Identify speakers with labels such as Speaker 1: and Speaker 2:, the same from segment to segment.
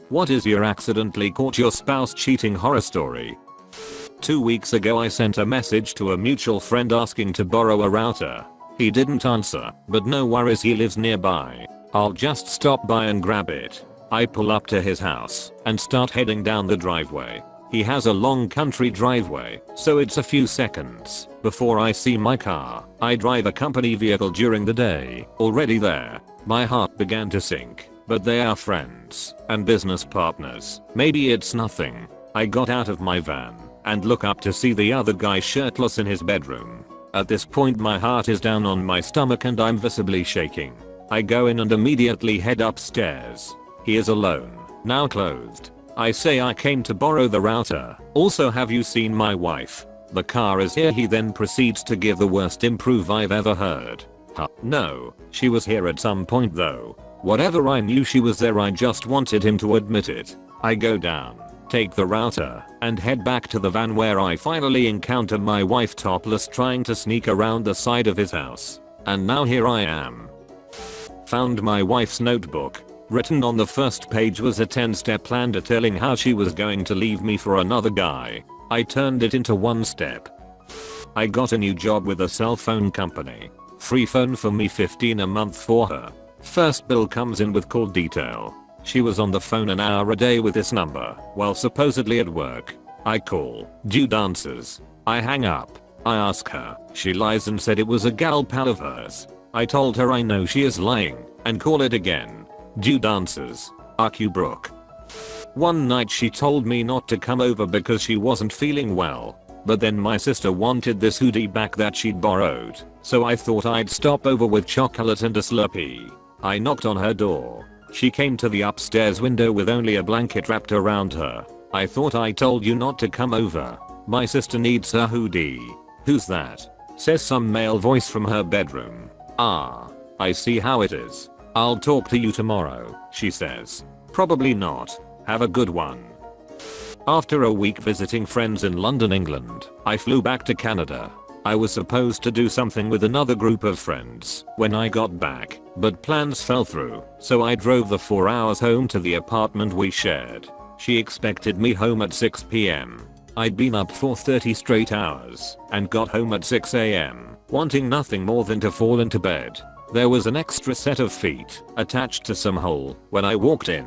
Speaker 1: What is your accidentally caught your spouse cheating horror story? 2 weeks ago I sent a message to a mutual friend asking to borrow a router. He didn't answer, but no worries, he lives nearby. I'll just stop by and grab it. I pull up to his house and start heading down the driveway. He has a long country driveway, so it's a few seconds before I see my car. I drive a company vehicle during the day. Already there, my heart began to sink, but they are friends and business partners. Maybe it's nothing. I got out of my van and look up to see the other guy shirtless in his bedroom. At this point my heart is down on my stomach and I'm visibly shaking. I go in and immediately head upstairs. He is alone, now clothed. I say I came to borrow the router. Also, have you seen my wife? The car is here. He then proceeds to give the worst improv I've ever heard. Huh, no, she was here at some point though. Whatever, I knew she was there, I just wanted him to admit it. I go down, take the router, and head back to the van where I finally encounter my wife topless trying to sneak around the side of his house. And now here I am. Found my wife's notebook. Written on the first page was a 10-step plan detailing how she was going to leave me for another guy. I turned it into 1 step. I got a new job with a cell phone company. Free phone for me, $15 a month for her. First bill comes in with call detail. She was on the phone an hour a day with this number while supposedly at work. I call, dude answers. I hang up. I ask her. She lies and said it was a gal pal of hers. I told her I know she is lying and call it again. Dude answers. RQ Brooke. One night she told me not to come over because she wasn't feeling well. But then my sister wanted this hoodie back that she'd borrowed, so I thought I'd stop over with chocolate and a Slurpee. I knocked on her door. She came to the upstairs window with only a blanket wrapped around her. I thought I told you not to come over. My sister needs her hoodie. Who's that? Says some male voice from her bedroom. Ah, I see how it is. I'll talk to you tomorrow, she says. Probably not. Have a good one. After a week visiting friends in London, England, I flew back to Canada. I was supposed to do something with another group of friends when I got back, but plans fell through, so I drove the 4 hours home to the apartment we shared. She expected me home at 6 p.m. I'd been up for 30 straight hours and got home at 6 a.m., wanting nothing more than to fall into bed. There was an extra set of feet attached to some hole when I walked in.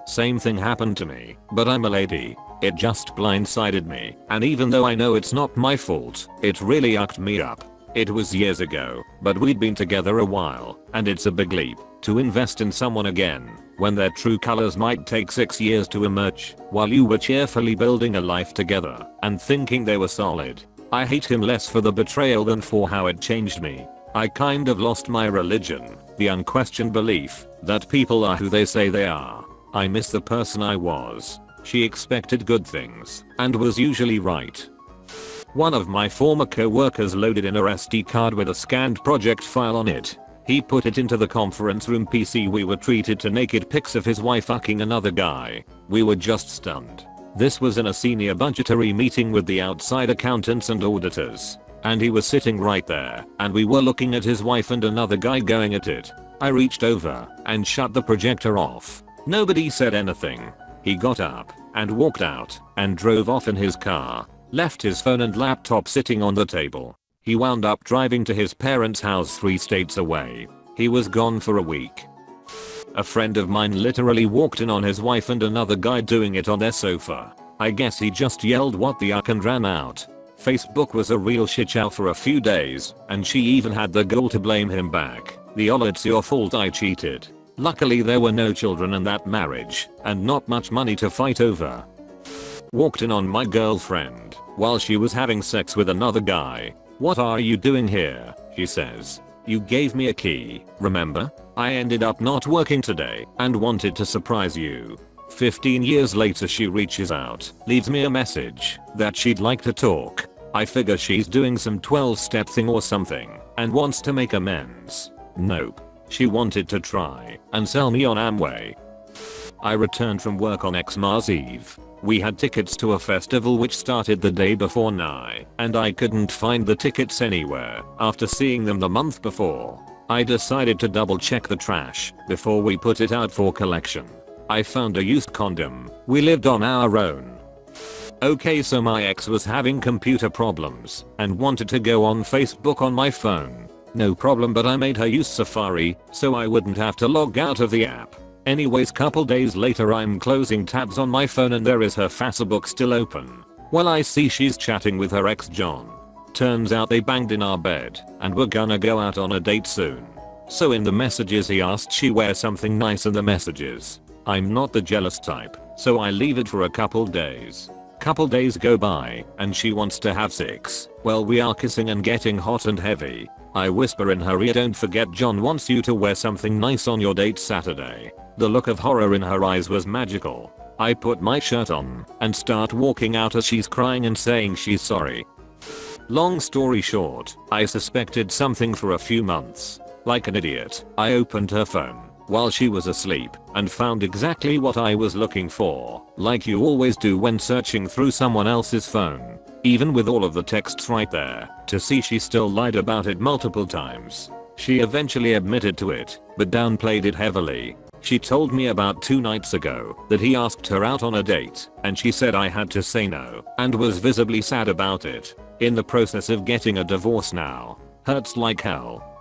Speaker 1: Same thing happened to me, but I'm a lady. It just blindsided me, and even though I know it's not my fault, it really yucked me up. It was years ago, but we'd been together a while, and it's a big leap to invest in someone again when their true colors might take 6 years to emerge while you were cheerfully building a life together and thinking they were solid. I hate him less for the betrayal than for how it changed me. I kind of lost my religion, the unquestioned belief that people are who they say they are. I miss the person I was. She expected good things and was usually right. One of my former co-workers loaded in a SD card with a scanned project file on it. He put it into the conference room PC. We were treated to naked pics of his wife fucking another guy. We were just stunned. This was in a senior budgetary meeting with the outside accountants and auditors. And he was sitting right there, and we were looking at his wife and another guy going at it. I reached over and shut the projector off. Nobody said anything. He got up and walked out and drove off in his car, left his phone and laptop sitting on the table. He wound up driving to his parents' house 3 states away. He was gone for a week. A friend of mine literally walked in on his wife and another guy doing it on their sofa. I guess he just yelled what the yuck and ran out. Facebook was a real shitshow for a few days, and she even had the gall to blame him back. The "Oh, it's your fault I cheated." Luckily there were no children in that marriage, and not much money to fight over. Walked in on my girlfriend while she was having sex with another guy. "What are you doing here?" she says. "You gave me a key, remember? I ended up not working today and wanted to surprise you." 15 years later she reaches out, leaves me a message that she'd like to talk. I figure she's doing some 12-step thing or something and wants to make amends. Nope. She wanted to try and sell me on Amway. I returned from work on Xmas Eve. We had tickets to a festival which started the day before Nye, and I couldn't find the tickets anywhere after seeing them the month before. I decided to double check the trash before we put it out for collection. I found a used condom. We lived on our own. Okay, so my ex was having computer problems and wanted to go on Facebook on my phone. No problem, but I made her use Safari so I wouldn't have to log out of the app. Anyways, couple days later I'm closing tabs on my phone and there is her Facebook still open. Well, I see she's chatting with her ex John. Turns out they banged in our bed and we're gonna go out on a date soon. So in the messages he asked she wear something nice in the messages. I'm not the jealous type, so I leave it for a couple days. Couple days go by and she wants to have sex. Well, we are kissing and getting hot and heavy. I whisper in her ear, don't forget John wants you to wear something nice on your date Saturday. The look of horror in her eyes was magical. I put my shirt on and start walking out as she's crying and saying she's sorry. Long story short, I suspected something for a few months. Like an idiot, I opened her phone while she was asleep and found exactly what I was looking for, like you always do when searching through someone else's phone. Even with all of the texts right there, to see she still lied about it multiple times. She eventually admitted to it, but downplayed it heavily. She told me about 2 nights ago that he asked her out on a date and she said I had to say no and was visibly sad about it. In the process of getting a divorce now. Hurts like hell.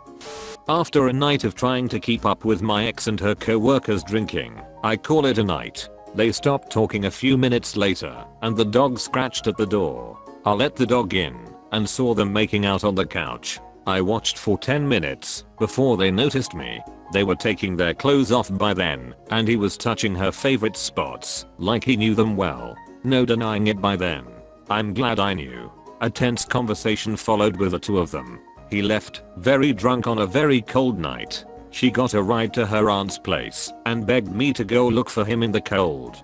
Speaker 1: After a night of trying to keep up with my ex and her co-workers drinking, I call it a night. They stopped talking a few minutes later and the dog scratched at the door. I let the dog in and saw them making out on the couch. I watched for 10 minutes before they noticed me. They were taking their clothes off by then and he was touching her favorite spots like he knew them well. No denying it by then. I'm glad I knew. A tense conversation followed with the two of them. He left, very drunk on a very cold night. She got a ride to her aunt's place and begged me to go look for him in the cold.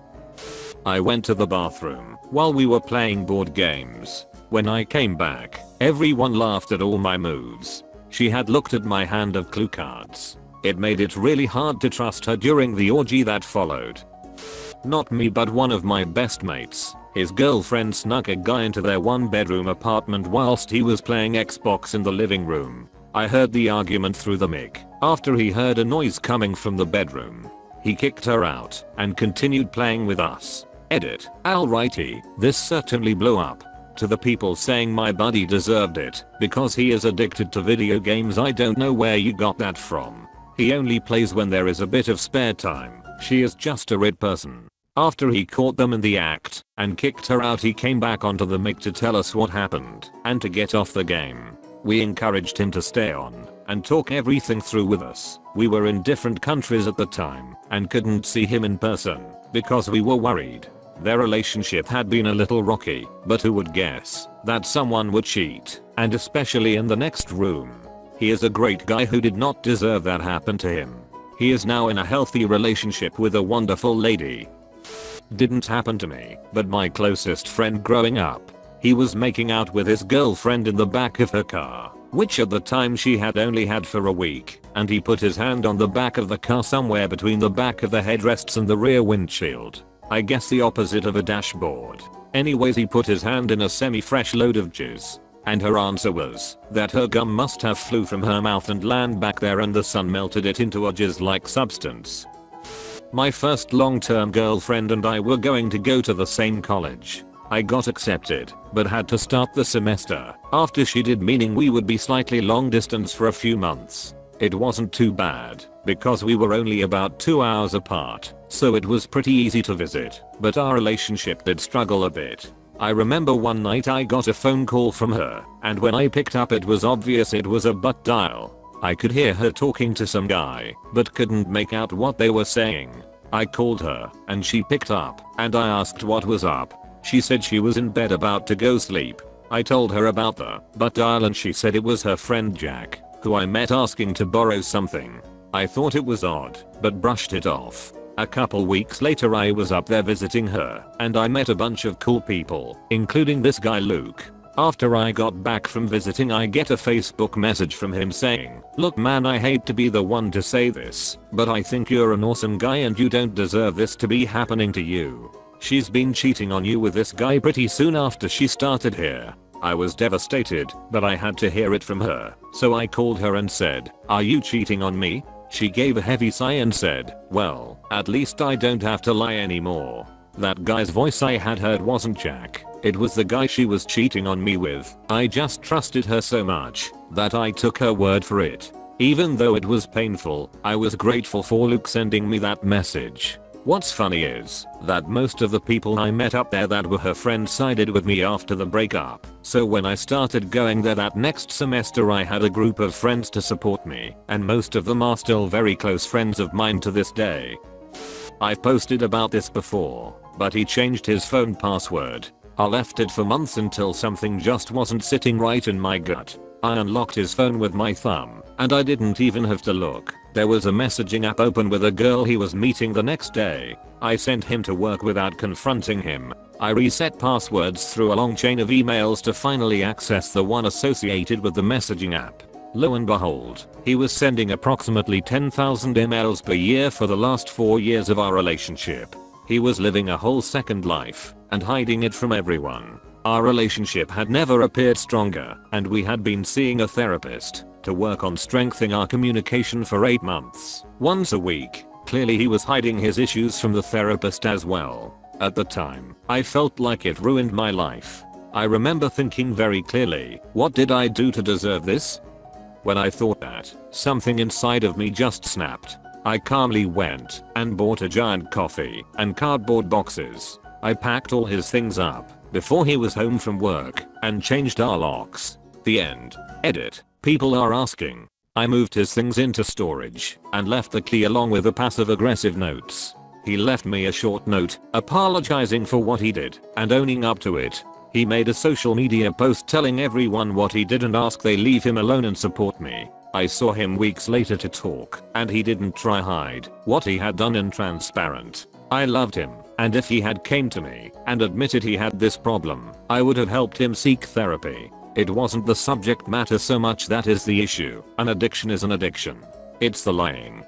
Speaker 1: I went to the bathroom while we were playing board games. When I came back, everyone laughed at all my moves. She had looked at my hand of clue cards. It made it really hard to trust her during the orgy that followed. Not me, but one of my best mates. His girlfriend snuck a guy into their 1-bedroom apartment whilst he was playing Xbox in the living room. I heard the argument through the mic. After he heard a noise coming from the bedroom, he kicked her out and continued playing with us. Edit. Alrighty, this certainly blew up. To the people saying my buddy deserved it because he is addicted to video games, I don't know where you got that from. He only plays when there is a bit of spare time. She is just a red person. After he caught them in the act and kicked her out, he came back onto the mic to tell us what happened and to get off the game. We encouraged him to stay on and talk everything through with us. We were in different countries at the time and couldn't see him in person because we were worried. Their relationship had been a little rocky, but who would guess that someone would cheat, and especially in the next room. He is a great guy who did not deserve that happen to him. He is now in a healthy relationship with a wonderful lady. Didn't happen to me, but my closest friend growing up. He was making out with his girlfriend in the back of her car, which at the time she had only had for a week, and he put his hand on the back of the car somewhere between the back of the headrests and the rear windshield. I guess the opposite of a dashboard. Anyways, he put his hand in a semi-fresh load of jizz. And her answer was that her gum must have flew from her mouth and land back there and the sun melted it into a jizz-like substance. My first long-term girlfriend and I were going to go to the same college. I got accepted, but had to start the semester after she did, meaning we would be slightly long distance for a few months. It wasn't too bad because we were only about 2 hours apart, so it was pretty easy to visit, but our relationship did struggle a bit. I remember one night I got a phone call from her, and when I picked up it was obvious it was a butt dial. I could hear her talking to some guy, but couldn't make out what they were saying. I called her, and she picked up, and I asked what was up. She said she was in bed about to go sleep. I told her about the butt dial and she said it was her friend Jack, who I met, asking to borrow something. I thought it was odd, but brushed it off. A couple weeks later I was up there visiting her, and I met a bunch of cool people, including this guy Luke. After I got back from visiting, I get a Facebook message from him saying, "Look man, I hate to be the one to say this, but I think you're an awesome guy and you don't deserve this to be happening to you. She's been cheating on you with this guy pretty soon after she started here." I was devastated, but I had to hear it from her, so I called her and said, "Are you cheating on me?" She gave a heavy sigh and said, "Well, at least I don't have to lie anymore." That guy's voice I had heard wasn't Jack. It was the guy she was cheating on me with. I just trusted her so much that I took her word for it. Even though it was painful, I was grateful for Luke sending me that message. What's funny is that most of the people I met up there that were her friends sided with me after the breakup. So when I started going there that next semester, I had a group of friends to support me, and most of them are still very close friends of mine to this day. I've posted about this before, but he changed his phone password. I left it for months until something just wasn't sitting right in my gut. I unlocked his phone with my thumb, and I didn't even have to look. There was a messaging app open with a girl he was meeting the next day. I sent him to work without confronting him. I reset passwords through a long chain of emails to finally access the one associated with the messaging app. Lo and behold, he was sending approximately 10,000 emails per year for the last 4 years of our relationship. He was living a whole second life and hiding it from everyone. Our relationship had never appeared stronger, and we had been seeing a therapist to work on strengthening our communication for 8 months, once a week. Clearly he was hiding his issues from the therapist as well. At the time, I felt like it ruined my life. I remember thinking very clearly, what did I do to deserve this? When I thought that, something inside of me just snapped. I calmly went and bought a giant coffee and cardboard boxes. I packed all his things up before he was home from work and changed our locks. The end. Edit. People are asking. I moved his things into storage and left the key along with the passive-aggressive notes. He left me a short note apologizing for what he did and owning up to it. He made a social media post telling everyone what he did and asked they leave him alone and support me. I saw him weeks later to talk, and he didn't try hide what he had done and transparent. I loved him, and if he had came to me and admitted he had this problem, I would have helped him seek therapy. It wasn't the subject matter so much that is the issue. An addiction is an addiction. It's the lying.